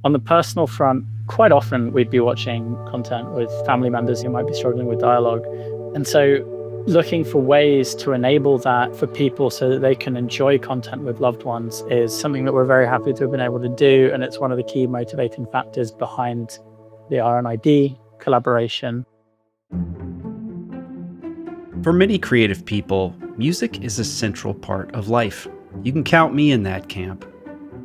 On the personal front, quite often we'd be watching content with family members who might be struggling with dialogue. And so looking for ways to enable that for people so that they can enjoy content with loved ones is something that we're very happy to have been able to do. And it's one of the key motivating factors behind the RNID collaboration. For many creative people, music is a central part of life. You can count me in that camp.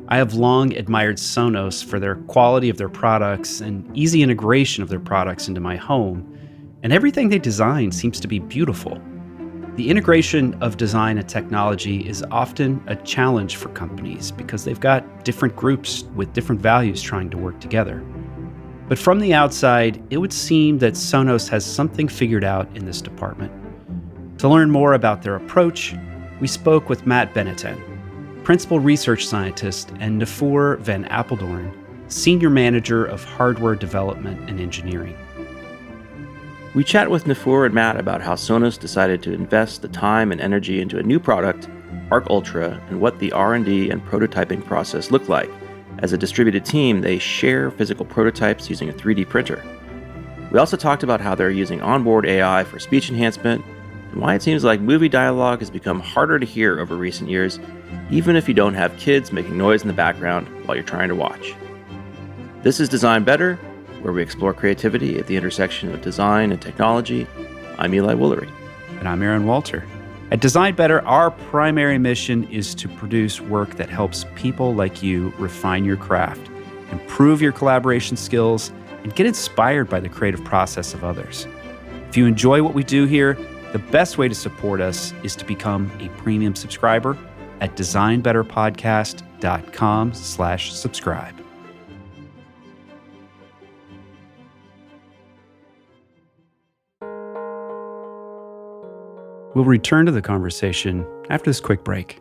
I have long admired Sonos for their quality of their products and easy integration of their products into my home, and everything they design seems to be beautiful. The integration of design and technology is often a challenge for companies because they've got different groups with different values trying to work together. But from the outside, it would seem that Sonos has something figured out in this department. To learn more about their approach, we spoke with Matt Benetton, Principal Research Scientist, and Naphur van Apeldoorn, Senior Manager of Hardware Development and Engineering. We chat with Naphur and Matt about how Sonos decided to invest the time and energy into a new product, Arc Ultra, and what the R&D and prototyping process looked like. As a distributed team, they share physical prototypes using a 3D printer. We also talked about how they're using onboard AI for speech enhancement, and why it seems like movie dialogue has become harder to hear over recent years, even if you don't have kids making noise in the background while you're trying to watch. This is Design Better, where we explore creativity at the intersection of design and technology. I'm Eli Woolery. And I'm Aaron Walter. At Design Better, our primary mission is to produce work that helps people like you refine your craft, improve your collaboration skills, and get inspired by the creative process of others. If you enjoy what we do here, the best way to support us is to become a premium subscriber at designbetterpodcast.com/subscribe. We'll return to the conversation after this quick break.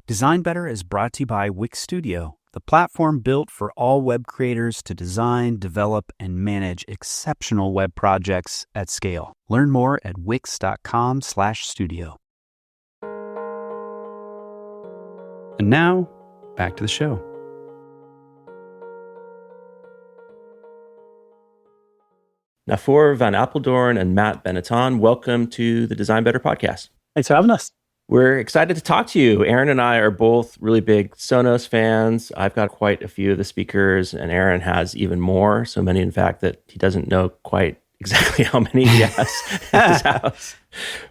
Design Better is brought to you by Wix Studio, the platform built for all web creators to design, develop, and manage exceptional web projects at scale. Learn more at wix.com/studio. And now, back to the show. Naphur van Apeldoorn and Matt Benetton, welcome to the Design Better podcast. Thanks for having us. We're excited to talk to you. Aaron and I are both really big Sonos fans. I've got quite a few of the speakers, and Aaron has even more. So many, in fact, that he doesn't know quite exactly how many he has at his house,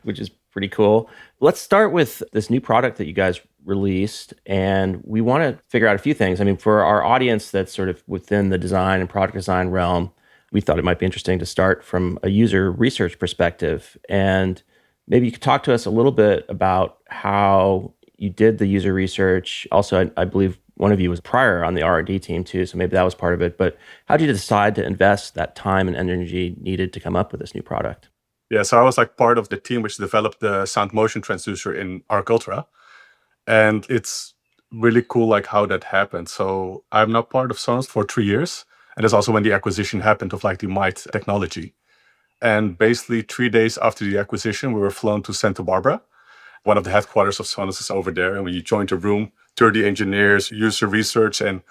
which is pretty cool. Let's start with this new product that you guys released. And we want to figure out a few things. I mean, for our audience that's sort of within the design and product design realm, we thought it might be interesting to start from a user research perspective. And maybe you could talk to us a little bit about how you did the user research. Also, I believe one of you was prior on the R&D team too, so maybe that was part of it. But how did you decide to invest that time and energy needed to come up with this new product? Yeah, so I was like part of the team which developed the sound motion transducer in Arc Ultra. And it's really cool like how that happened. So I'm now part of Sonos for 3 years. And that's also when the acquisition happened of like the Might technology. And basically 3 days after the acquisition, we were flown to Santa Barbara. One of the headquarters of Sonos is over there. And when you joined the room, 30 engineers, user research, and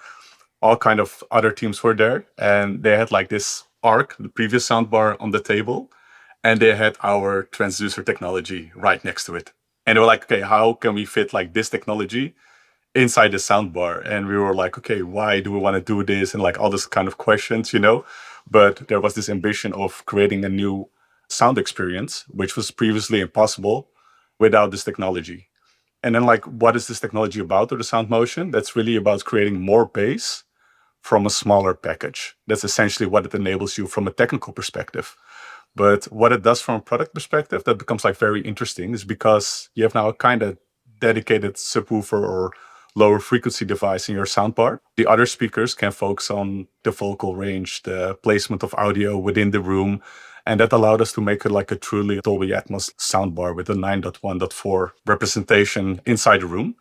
all kind of other teams were there. And they had like this Arc, the previous soundbar, on the table. And they had our transducer technology right next to it. And they were like, okay, how can we fit like this technology inside the soundbar? And we were like, okay, why do we want to do this? And like all this kind of questions, you know? But there was this ambition of creating a new sound experience, which was previously impossible without this technology. And then like, what is this technology about, or the sound motion? That's really about creating more bass from a smaller package. That's essentially what it enables you from a technical perspective. But what it does from a product perspective, that becomes like very interesting, is because you have now a kind of dedicated subwoofer or lower frequency device in your soundbar. The other speakers can focus on the vocal range, the placement of audio within the room. And that allowed us to make it like a truly Dolby Atmos soundbar with a 9.1.4 representation inside the room.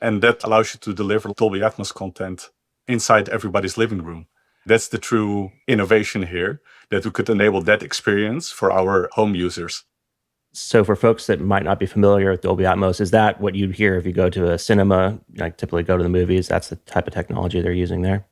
And that allows you to deliver Dolby Atmos content inside everybody's living room. That's the true innovation here, that we could enable that experience for our home users. So for folks that might not be familiar with Dolby Atmos, is that what you'd hear if you go to a cinema, like typically go to the movies? That's the type of technology they're using there?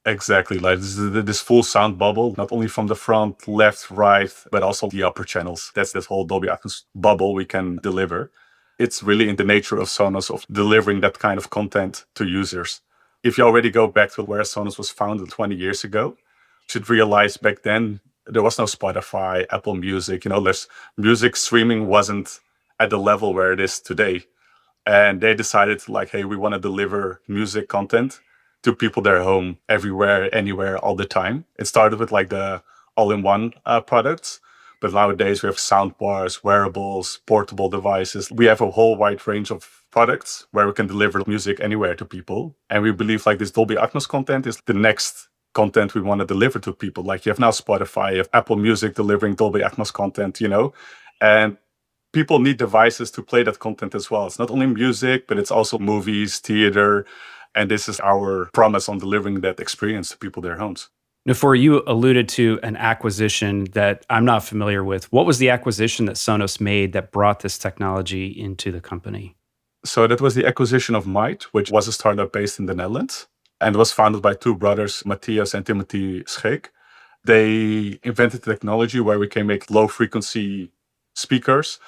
Exactly. Like this full sound bubble, not only from the front, left, right, but also the upper channels. That's this whole Dolby Atmos bubble we can deliver. It's really in the nature of Sonos of delivering that kind of content to users. If you already go back to where Sonos was founded 20 years ago, you should realize back then there was no Spotify, Apple Music. There's music streaming wasn't at the level where it is today. And they decided like, hey, we want to deliver music content to people their home, everywhere, anywhere, all the time. It started with like the all-in-one products, but nowadays we have sound bars, wearables, portable devices. We have a whole wide range of products where we can deliver music anywhere to people. And we believe like this Dolby Atmos content is the next content we want to deliver to people. Like you have now Spotify, you have Apple Music delivering Dolby Atmos content, and people need devices to play that content as well. It's not only music, but it's also movies, theater. And this is our promise on delivering that experience to people their homes. Naphur, you alluded to an acquisition that I'm not familiar with. What was the acquisition that Sonos made that brought this technology into the company? So that was the acquisition of Might, which was a startup based in the Netherlands and was founded by two brothers, Matthias and Timothy Scheek. They invented technology where we can make low frequency speakers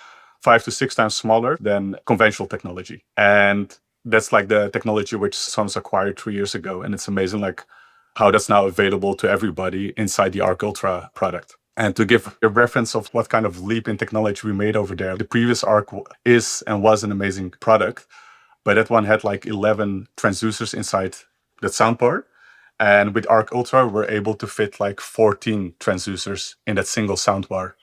5 to 6 times smaller than conventional technology. And that's like the technology which Sonos acquired 3 years ago. And it's amazing like how that's now available to everybody inside the Arc Ultra product. And to give a reference of what kind of leap in technology we made over there, the previous Arc is and was an amazing product, but that one had like 11 transducers inside the soundbar. And with Arc Ultra, we're able to fit like 14 transducers in that single soundbar.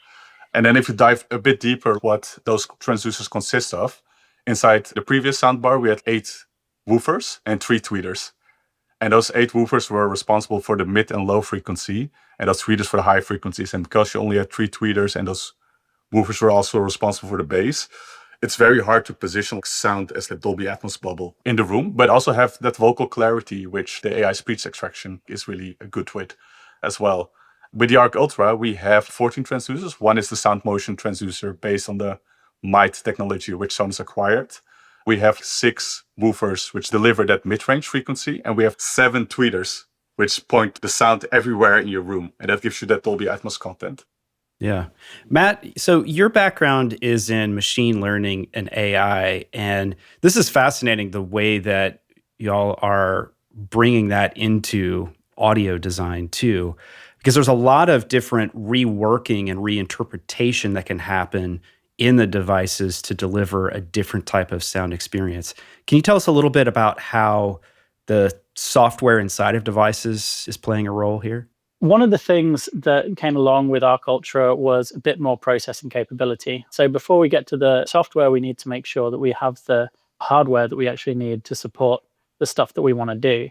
And then if you dive a bit deeper, what those transducers consist of, inside the previous soundbar, we had 8 woofers and 3 tweeters. And those 8 woofers were responsible for the mid and low frequency, and those tweeters for the high frequencies. And because you only had 3 tweeters and those woofers were also responsible for the bass, it's very hard to position sound as the Dolby Atmos bubble in the room, but also have that vocal clarity, which the AI speech extraction is really good with as well. With the Arc Ultra, we have 14 transducers. One is the sound motion transducer based on the Might technology, which Sonos acquired. We have 6 woofers, which deliver that mid-range frequency. And we have 7 tweeters, which point the sound everywhere in your room. And that gives you that Dolby Atmos content. Yeah. Matt, so your background is in machine learning and AI. And this is fascinating, the way that y'all are bringing that into audio design too, because there's a lot of different reworking and reinterpretation that can happen in the devices to deliver a different type of sound experience. Can you tell us a little bit about how the software inside of devices is playing a role here? One of the things that came along with Arc Ultra was a bit more processing capability. So before we get to the software, we need to make sure that we have the hardware that we actually need to support the stuff that we want to do.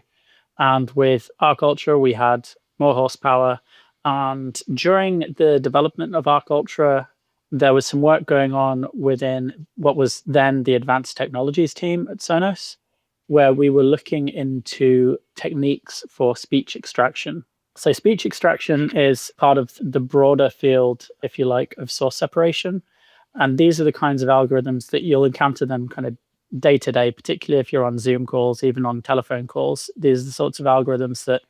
And with Arc Ultra, we had more horsepower. And during the development of Arc Ultra, there was some work going on within what was then the advanced technologies team at Sonos, where we were looking into techniques for speech extraction. So speech extraction is part of the broader field, if you like, of source separation. And these are the kinds of algorithms that you'll encounter them kind of day to day, particularly if you're on Zoom calls, even on telephone calls. These are the sorts of algorithms that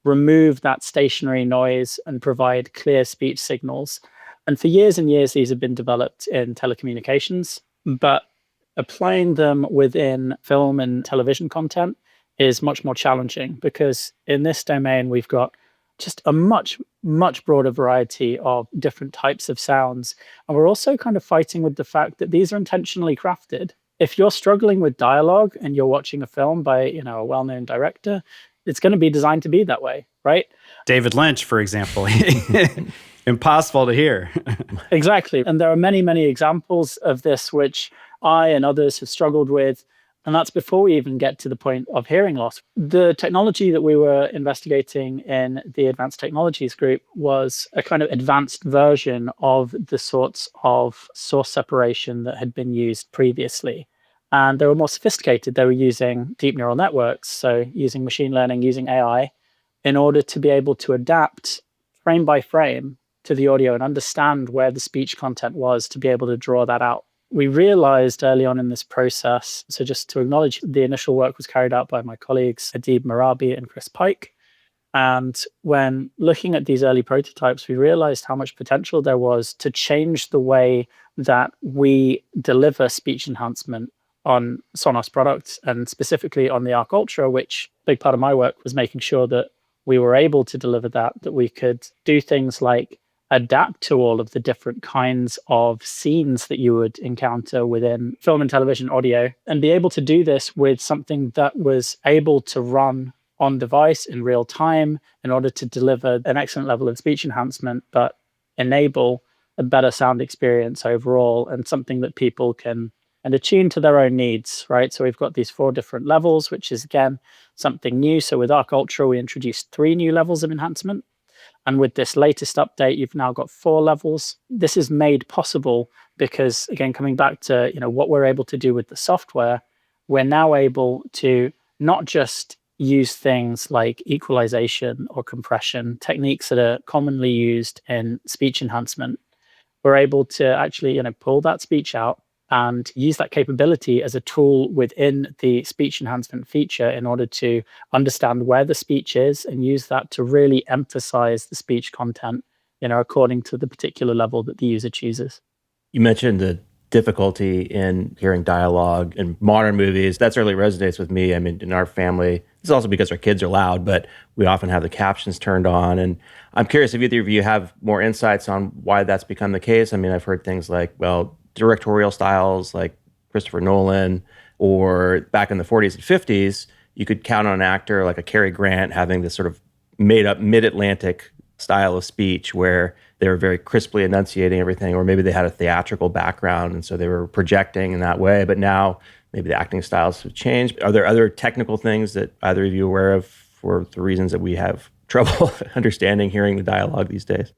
remove that stationary noise and provide clear speech signals. And for years and years, these have been developed in telecommunications, but applying them within film and television content is much more challenging because in this domain, we've got just a much, much broader variety of different types of sounds. And we're also kind of fighting with the fact that these are intentionally crafted. If you're struggling with dialogue and you're watching a film by, a well-known director, it's going to be designed to be that way, right? David Lynch, for example. Impossible to hear. Exactly. And there are many, many examples of this, which I and others have struggled with. And that's before we even get to the point of hearing loss. The technology that we were investigating in the Advanced Technologies group was a kind of advanced version of the sorts of source separation that had been used previously. And they were more sophisticated. They were using deep neural networks, so using machine learning, using AI, in order to be able to adapt frame by frame to the audio and understand where the speech content was to be able to draw that out. We realized early on in this process, so just to acknowledge, the initial work was carried out by my colleagues, Adib Marabi and Chris Pike. And when looking at these early prototypes, we realized how much potential there was to change the way that we deliver speech enhancement on Sonos products, and specifically on the Arc Ultra, which a big part of my work was making sure that we were able to deliver that we could do things like adapt to all of the different kinds of scenes that you would encounter within film and television audio, and be able to do this with something that was able to run on device in real time in order to deliver an excellent level of speech enhancement, but enable a better sound experience overall, and something that people can and attune to their own needs, right? So we've got these 4 different levels, which is, again, something new. So with Arc Ultra, we introduced 3 new levels of enhancement. And with this latest update, you've now got 4 levels. This is made possible because, again, coming back to what we're able to do with the software, we're now able to not just use things like equalization or compression, techniques that are commonly used in speech enhancement. We're able to actually pull that speech out and use that capability as a tool within the speech enhancement feature in order to understand where the speech is and use that to really emphasize the speech content, according to the particular level that the user chooses. You mentioned the difficulty in hearing dialogue in modern movies. That certainly resonates with me. I mean, in our family, it's also because our kids are loud, but we often have the captions turned on. And I'm curious if either of you have more insights on why that's become the case. I mean, I've heard things like, well, directorial styles like Christopher Nolan, or back in the 40s and 50s, you could count on an actor like a Cary Grant having this sort of made up mid-Atlantic style of speech where they were very crisply enunciating everything, or maybe they had a theatrical background and so they were projecting in that way. But now maybe the acting styles have changed. Are there other technical things that either of you are aware of for the reasons that we have trouble understanding hearing the dialogue these days?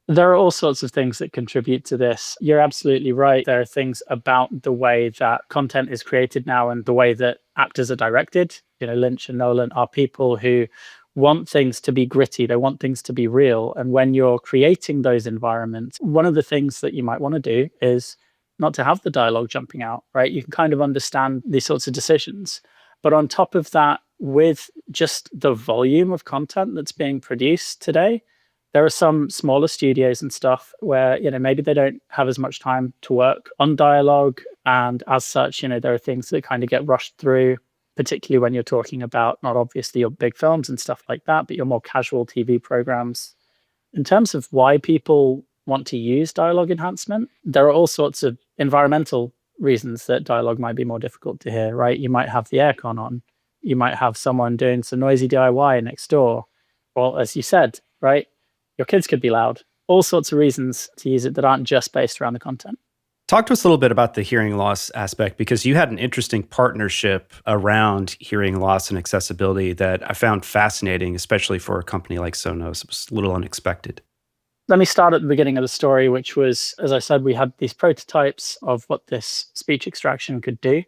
There are all sorts of things that contribute to this. You're absolutely right. There are things about the way that content is created now and the way that actors are directed. Lynch and Nolan are people who want things to be gritty. They want things to be real. And when you're creating those environments, one of the things that you might want to do is not to have the dialogue jumping out, right? You can kind of understand these sorts of decisions. But on top of that, with just the volume of content that's being produced today, there are some smaller studios and stuff where, maybe they don't have as much time to work on dialogue. And as such, there are things that kind of get rushed through, particularly when you're talking about not obviously your big films and stuff like that, but your more casual TV programs. In terms of why people want to use dialogue enhancement, there are all sorts of environmental reasons that dialogue might be more difficult to hear, right? You might have the aircon on. You might have someone doing some noisy DIY next door. Well, as you said, right? Your kids could be loud. All sorts of reasons to use it that aren't just based around the content. Talk to us a little bit about the hearing loss aspect, because you had an interesting partnership around hearing loss and accessibility that I found fascinating, especially for a company like Sonos. It was a little unexpected. Let me start at the beginning of the story, which was, as I said, we had these prototypes of what this speech extraction could do.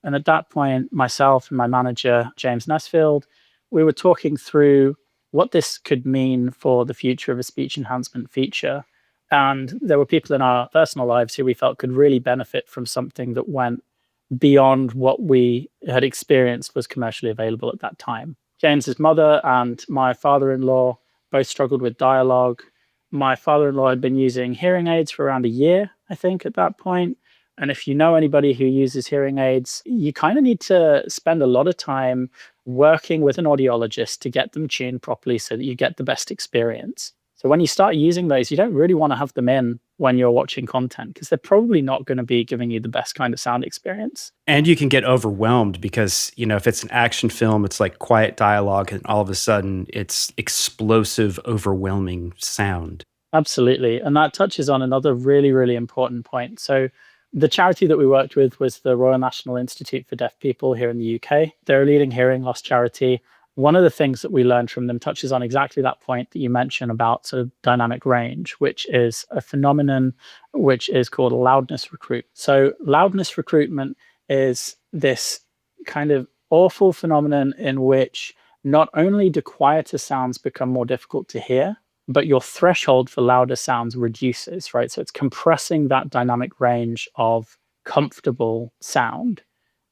And at that point, myself and my manager, James Nesfield, we were talking through what this could mean for the future of a speech enhancement feature. And there were people in our personal lives who we felt could really benefit from something that went beyond what we had experienced was commercially available at that time. James's mother and my father-in-law both struggled with dialogue. My father-in-law had been using hearing aids for around a year, I think, at that point. And if you know anybody who uses hearing aids, you kind of need to spend a lot of time working with an audiologist to get them tuned properly so that you get the best experience. So when you start using those, you don't really want to have them in when you're watching content because they're probably not going to be giving you the best kind of sound experience. And you can get overwhelmed because, if it's an action film, it's like quiet dialogue and all of a sudden it's explosive, overwhelming sound. Absolutely. And that touches on another really, really important point. So the charity that we worked with was the Royal National Institute for Deaf People here in the UK. They're a leading hearing loss charity. One of the things that we learned from them touches on exactly that point that you mentioned about sort of dynamic range, which is a phenomenon which is called loudness recruit. So loudness recruitment is this kind of awful phenomenon in which not only do quieter sounds become more difficult to hear, but your threshold for louder sounds reduces, right? So it's compressing that dynamic range of comfortable sound.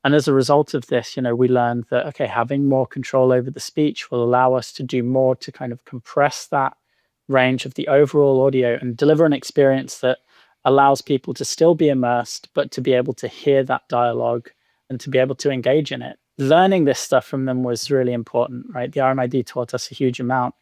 And as a result of this, we learned that, okay, having more control over the speech will allow us to do more to kind of compress that range of the overall audio and deliver an experience that allows people to still be immersed, but to be able to hear that dialogue and to be able to engage in it. Learning this stuff from them was really important, right? The RMID taught us a huge amount,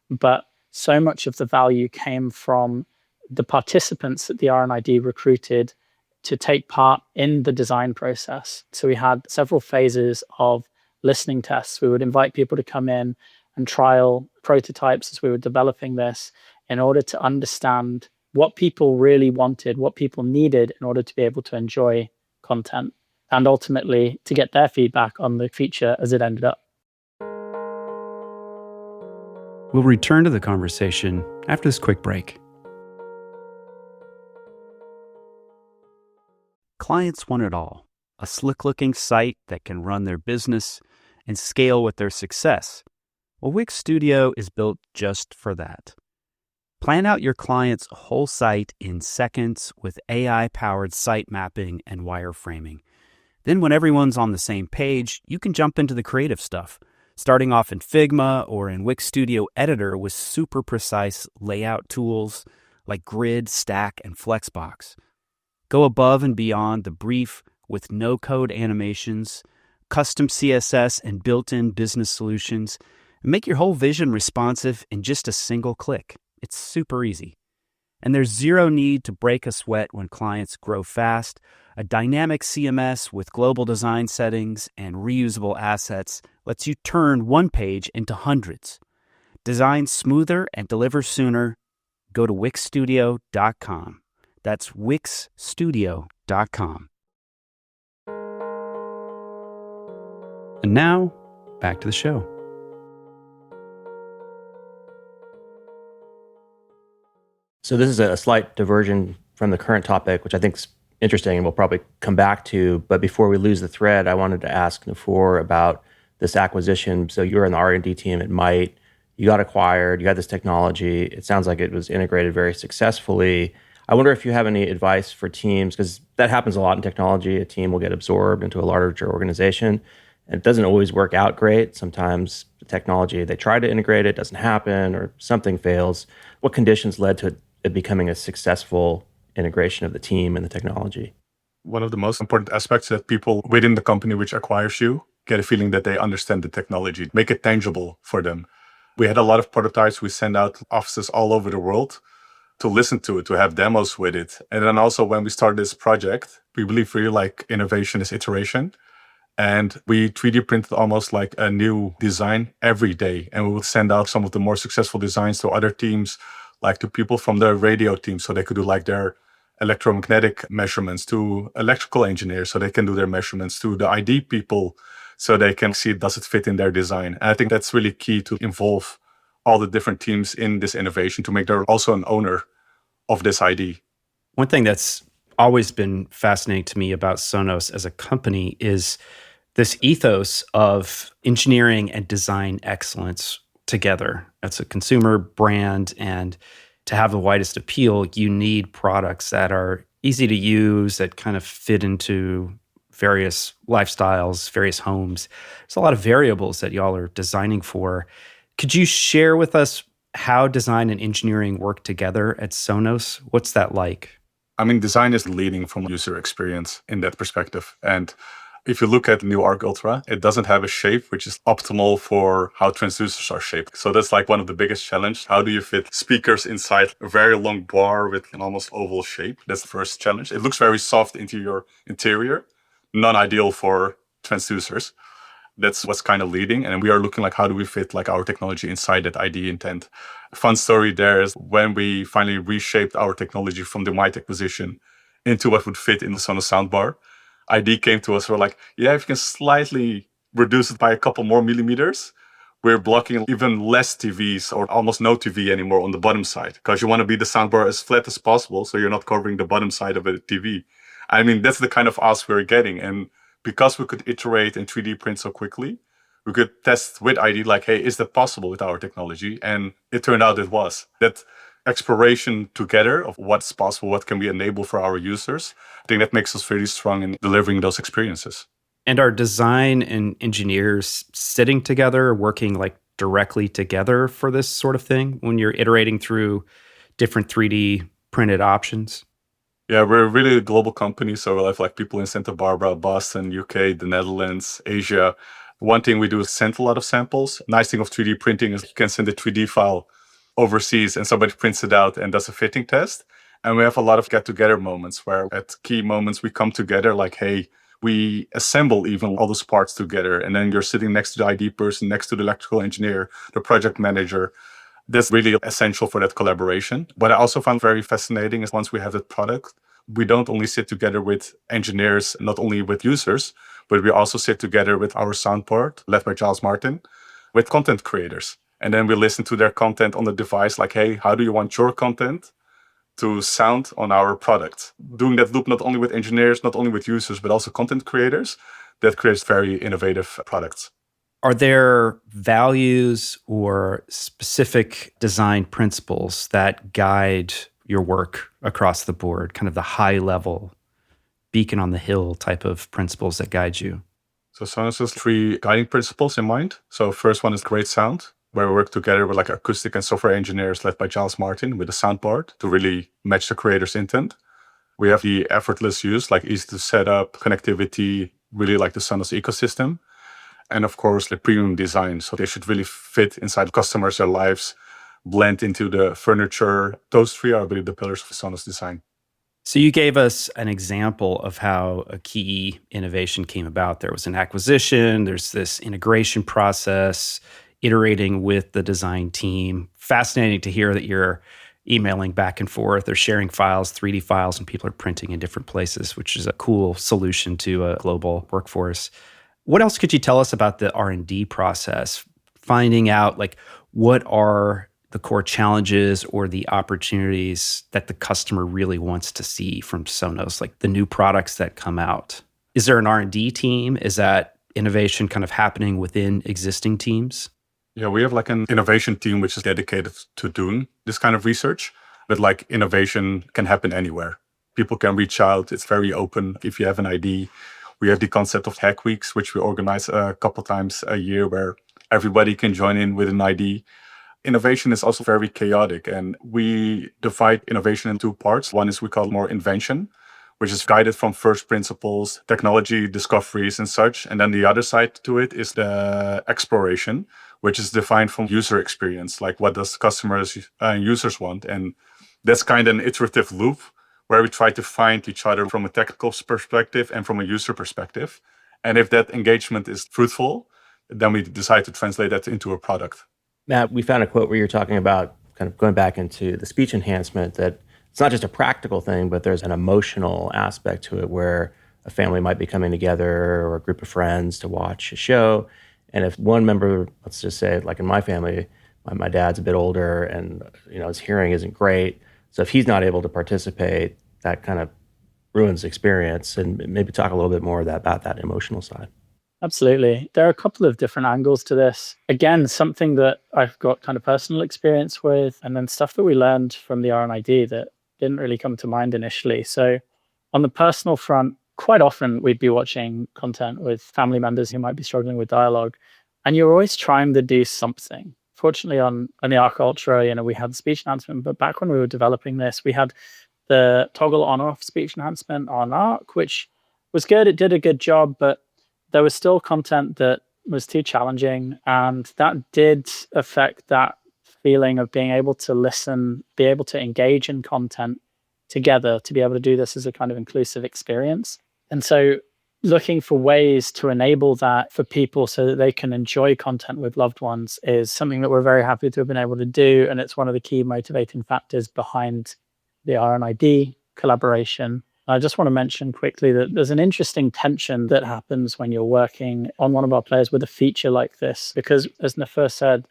but so much of the value came from the participants that the RMID recruited to take part in the design process. So we had several phases of listening tests. We would invite people to come in and trial prototypes as we were developing this in order to understand what people really wanted, what people needed in order to be able to enjoy content, and ultimately to get their feedback on the feature as it ended up. We'll return to the conversation after this quick break. Clients want it all. A slick-looking site that can run their business and scale with their success. Well, Wix Studio is built just for that. Plan out your client's whole site in seconds with AI-powered site mapping and wireframing. Then when everyone's on the same page, you can jump into the creative stuff, starting off in Figma or in Wix Studio Editor with super precise layout tools like Grid, Stack, and Flexbox. Go above and beyond the brief with no-code animations, custom CSS, and built-in business solutions, and make your whole vision responsive in just a single click. It's super easy. And there's zero need to break a sweat when clients grow fast. A dynamic CMS with global design settings and reusable assets lets you turn one page into hundreds. Design smoother and deliver sooner. Go to wixstudio.com. That's wixstudio.com. And now, back to the show. So this is a slight diversion from the current topic, which I think is interesting and we'll probably come back to. But before we lose the thread, I wanted to ask Naphur about this acquisition. So you're in the R&D team at Might. You got acquired. You had this technology. It sounds like it was integrated very successfully. I wonder if you have any advice for teams, because that happens a lot in technology. A team will get absorbed into a larger organization, and it doesn't always work out great. Sometimes the technology, they try to integrate it, doesn't happen, or something fails. What conditions led to it becoming a successful integration of the team and the technology? One of the most important aspects that people within the company which acquires you get a feeling that they understand the technology, make it tangible for them. We had a lot of prototypes. We send out to offices all over the world to listen to it, to have demos with it. And then also when we started this project, we believe really like innovation is iteration. And we 3D printed almost like a new design every day. And we would send out some of the more successful designs to other teams, like to people from the radio team, so they could do like their electromagnetic measurements, to electrical engineers, so they can do their measurements, to the ID people, so they can see, does it fit in their design? And I think that's really key to involve all the different teams in this innovation to make them also an owner of this ID. One thing that's always been fascinating to me about Sonos as a company is this ethos of engineering and design excellence together. It's a consumer brand, and to have the widest appeal, you need products that are easy to use, that kind of fit into various lifestyles, various homes. There's a lot of variables that y'all are designing for. Could you share with us how design and engineering work together at Sonos? What's that like? I mean, design is leading from user experience in that perspective. And if you look at the new Arc Ultra, it doesn't have a shape which is optimal for how transducers are shaped. So that's like one of the biggest challenges. How do you fit speakers inside a very long bar with an almost oval shape? That's the first challenge. It looks very soft into your interior, non-ideal for transducers. That's what's kind of leading. And we are looking like, how do we fit like our technology inside that ID intent? A fun story there is when we finally reshaped our technology from the Might acquisition into what would fit in the Sonos soundbar, ID came to us. We're like, yeah, if you can slightly reduce it by a couple more millimeters, we're blocking even less TVs or almost no TV anymore on the bottom side, because you want to be the soundbar as flat as possible so you're not covering the bottom side of a TV. I mean, that's the kind of ask we're getting. And because we could iterate and 3D print so quickly, we could test with ID, like, hey, is that possible with our technology? And it turned out it was. That exploration together of what's possible, what can we enable for our users, I think that makes us very strong in delivering those experiences. And are design and engineers sitting together, working like directly together for this sort of thing when you're iterating through different 3D printed options? Yeah, we're really a global company. So we'll have like people in Santa Barbara, Boston, UK, the Netherlands, Asia. One thing we do is send a lot of samples. Nice thing of 3D printing is you can send a 3D file overseas and somebody prints it out and does a fitting test. And we have a lot of get-together moments where at key moments we come together like, hey, we assemble even all those parts together. And then you're sitting next to the ID person, next to the electrical engineer, the project manager. That's really essential for that collaboration. What I also found very fascinating is once we have that product, we don't only sit together with engineers, not only with users, but we also sit together with our soundboard, led by Giles Martin, with content creators. And then we listen to their content on the device, like, hey, how do you want your content to sound on our product? Doing that loop not only with engineers, not only with users, but also content creators, that creates very innovative products. Are there values or specific design principles that guide your work across the board, kind of the high level, beacon on the hill type of principles that guide you? So Sonos has 3 guiding principles in mind. So first one is great sound, where we work together with like acoustic and software engineers led by Giles Martin with a soundboard to really match the creator's intent. We have the effortless use, like easy to set up, connectivity, really like the Sonos ecosystem. And of course, the premium design. So they should really fit inside customers, their lives, blend into the furniture. Those 3 are really the pillars of Sonos design. So you gave us an example of how a key innovation came about. There was an acquisition, there's this integration process, iterating with the design team. Fascinating to hear that you're emailing back and forth or sharing files, 3D files, and people are printing in different places, which is a cool solution to a global workforce. What else could you tell us about the R&D process? Finding out like what are the core challenges or the opportunities that the customer really wants to see from Sonos, like the new products that come out. Is there an R&D team? Is that innovation kind of happening within existing teams? Yeah, we have like an innovation team which is dedicated to doing this kind of research. But like innovation can happen anywhere. People can reach out. It's very open. If you have an idea, we have the concept of hack weeks, which we organize a couple times a year where everybody can join in with an idea. Innovation is also very chaotic, and we divide innovation in 2 parts. One is we call more invention, which is guided from first principles, technology discoveries and such. And then the other side to it is the exploration, which is defined from user experience, like what does customers and users want. And that's kind of an iterative loop where we try to find each other from a technical perspective and from a user perspective. And if that engagement is fruitful, then we decide to translate that into a product. Matt, we found a quote where you're talking about kind of going back into the speech enhancement, that it's not just a practical thing, but there's an emotional aspect to it where a family might be coming together or a group of friends to watch a show. And if one member, let's just say, like in my family, my dad's a bit older and his hearing isn't great. So if he's not able to participate, that kind of ruins the experience. And maybe talk a little bit more about that emotional side. Absolutely. There are a couple of different angles to this. Again, something that I've got kind of personal experience with, and then stuff that we learned from the R&ID that didn't really come to mind initially. So on the personal front, quite often we'd be watching content with family members who might be struggling with dialogue, and you're always trying to do something. Fortunately, on the Arc Ultra, we had speech enhancement, but back when we were developing this, we had the toggle on-off speech enhancement on Arc, which was good. It did a good job, but there was still content that was too challenging, and that did affect that feeling of being able to listen, be able to engage in content together, to be able to do this as a kind of inclusive experience. And so looking for ways to enable that for people so that they can enjoy content with loved ones is something that we're very happy to have been able to do. And it's one of the key motivating factors behind the R&ID collaboration. I just want to mention quickly that there's an interesting tension that happens when you're working on one of our players with a feature like this, because as Naphur said,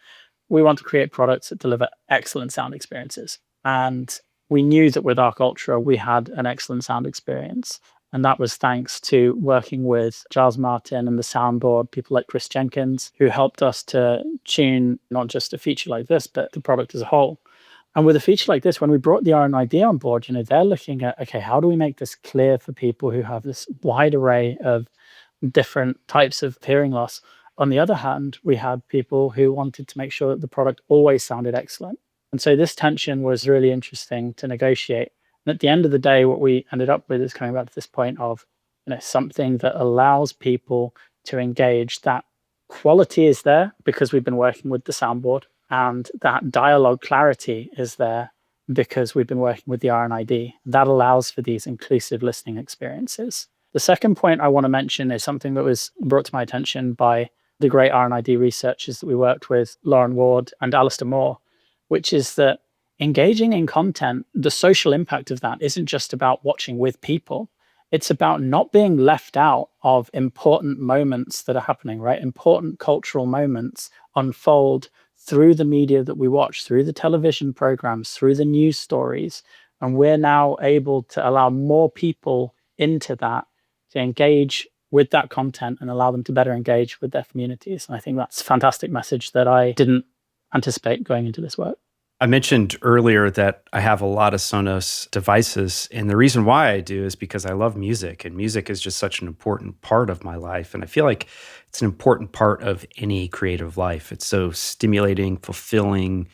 we want to create products that deliver excellent sound experiences. And we knew that with Arc Ultra, we had an excellent sound experience. And that was thanks to working with Giles Martin and the soundboard, people like Chris Jenkins, who helped us to tune not just a feature like this, but the product as a whole. And with a feature like this, when we brought the R&ID on board, they're looking at, okay, how do we make this clear for people who have this wide array of different types of hearing loss? On the other hand, we had people who wanted to make sure that the product always sounded excellent. And so this tension was really interesting to negotiate. And at the end of the day, what we ended up with is coming back to this point of something that allows people to engage. That quality is there because we've been working with the soundboard, and that dialogue clarity is there because we've been working with the R&ID. That allows for these inclusive listening experiences. The second point I want to mention is something that was brought to my attention by the great R&ID researchers that we worked with, Lauren Ward and Alistair Moore, which is that engaging in content, the social impact of that isn't just about watching with people. It's about not being left out of important moments that are happening, right? Important cultural moments unfold through the media that we watch, through the television programs, through the news stories. And we're now able to allow more people into that, to engage with that content and allow them to better engage with their communities. And I think that's a fantastic message that I didn't anticipate going into this work. I mentioned earlier that I have a lot of Sonos devices, and the reason why I do is because I love music, and music is just such an important part of my life. And I feel like it's an important part of any creative life. It's so stimulating, fulfilling,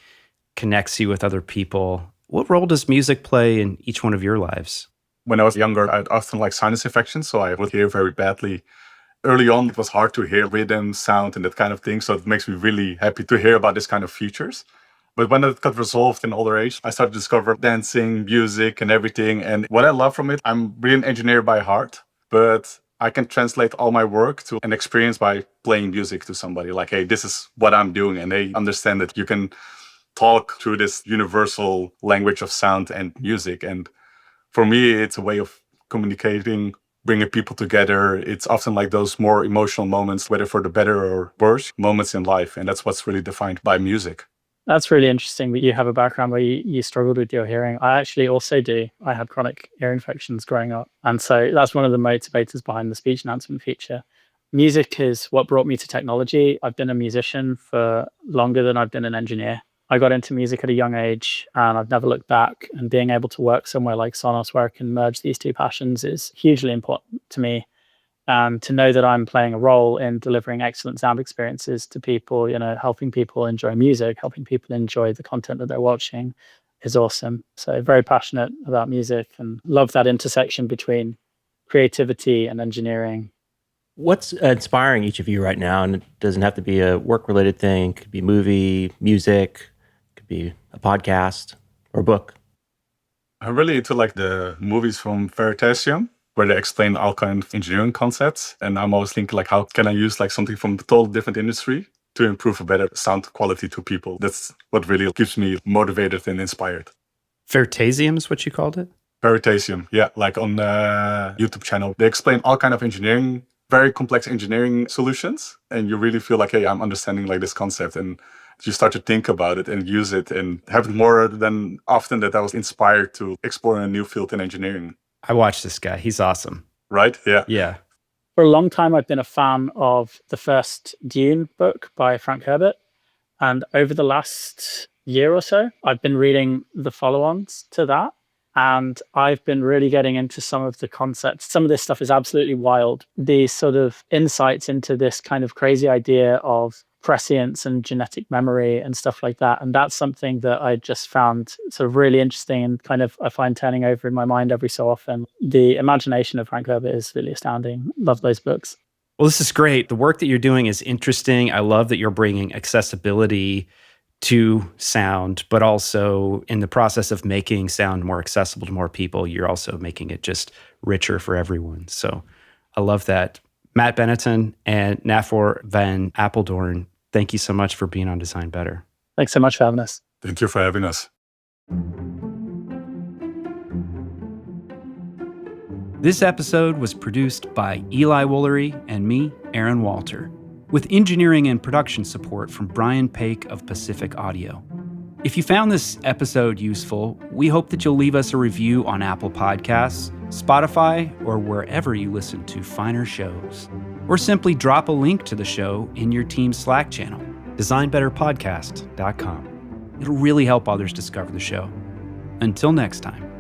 connects you with other people. What role does music play in each one of your lives? When I was younger, I had often like sinus infections, so I would hear very badly. Early on, it was hard to hear rhythm, sound, and that kind of thing. So it makes me really happy to hear about this kind of features. But when it got resolved in older age, I started to discover dancing, music, and everything. And what I love from it, I'm really an engineer by heart, but I can translate all my work to an experience by playing music to somebody. Like, hey, this is what I'm doing. And they understand that you can talk through this universal language of sound and music. And for me, it's a way of communicating, bringing people together. It's often like those more emotional moments, whether for the better or worse, moments in life. And that's what's really defined by music. That's really interesting that you have a background where you struggled with your hearing. I actually also do. I had chronic ear infections growing up. And so that's one of the motivators behind the speech enhancement feature. Music is what brought me to technology. I've been a musician for longer than I've been an engineer. I got into music at a young age and I've never looked back. And being able to work somewhere like Sonos where I can merge these two passions is hugely important to me. And to know that I'm playing a role in delivering excellent sound experiences to people, helping people enjoy music, helping people enjoy the content that they're watching is awesome. So very passionate about music and love that intersection between creativity and engineering. What's inspiring each of you right now? And it doesn't have to be a work-related thing. It could be movie, music, it could be a podcast or a book. I'm really into like the movies from Veritasium, where they explain all kinds of engineering concepts. And I'm always thinking like, how can I use like something from a total different industry to improve a better sound quality to people? That's what really keeps me motivated and inspired. Veritasium is what you called it? Veritasium, yeah, like on the YouTube channel. They explain all kinds of engineering, very complex engineering solutions. And you really feel like, hey, I'm understanding like this concept. And you start to think about it and use it, and have it more than often that I was inspired to explore a new field in engineering. I watched this guy. He's awesome. Right? Yeah. Yeah. For a long time, I've been a fan of the first Dune book by Frank Herbert. And over the last year or so, I've been reading the follow-ons to that. And I've been really getting into some of the concepts. Some of this stuff is absolutely wild. These sort of insights into this kind of crazy idea of prescience and genetic memory and stuff like that. And that's something that I just found sort of really interesting and kind of I find turning over in my mind every so often. The imagination of Frank Herbert is really astounding. Love those books. Well, this is great. The work that you're doing is interesting. I love that you're bringing accessibility to sound, but also in the process of making sound more accessible to more people, you're also making it just richer for everyone. So I love that. Matt Benetton and Naphur van Apeldoorn, thank you so much for being on Design Better. Thanks so much for having us. Thank you for having us. This episode was produced by Eli Woolery and me, Aaron Walter, with engineering and production support from Brian Paik of Pacific Audio. If you found this episode useful, we hope that you'll leave us a review on Apple Podcasts Spotify, or wherever you listen to finer shows. Or simply drop a link to the show in your team's Slack channel, designbetterpodcast.com. It'll really help others discover the show. Until next time.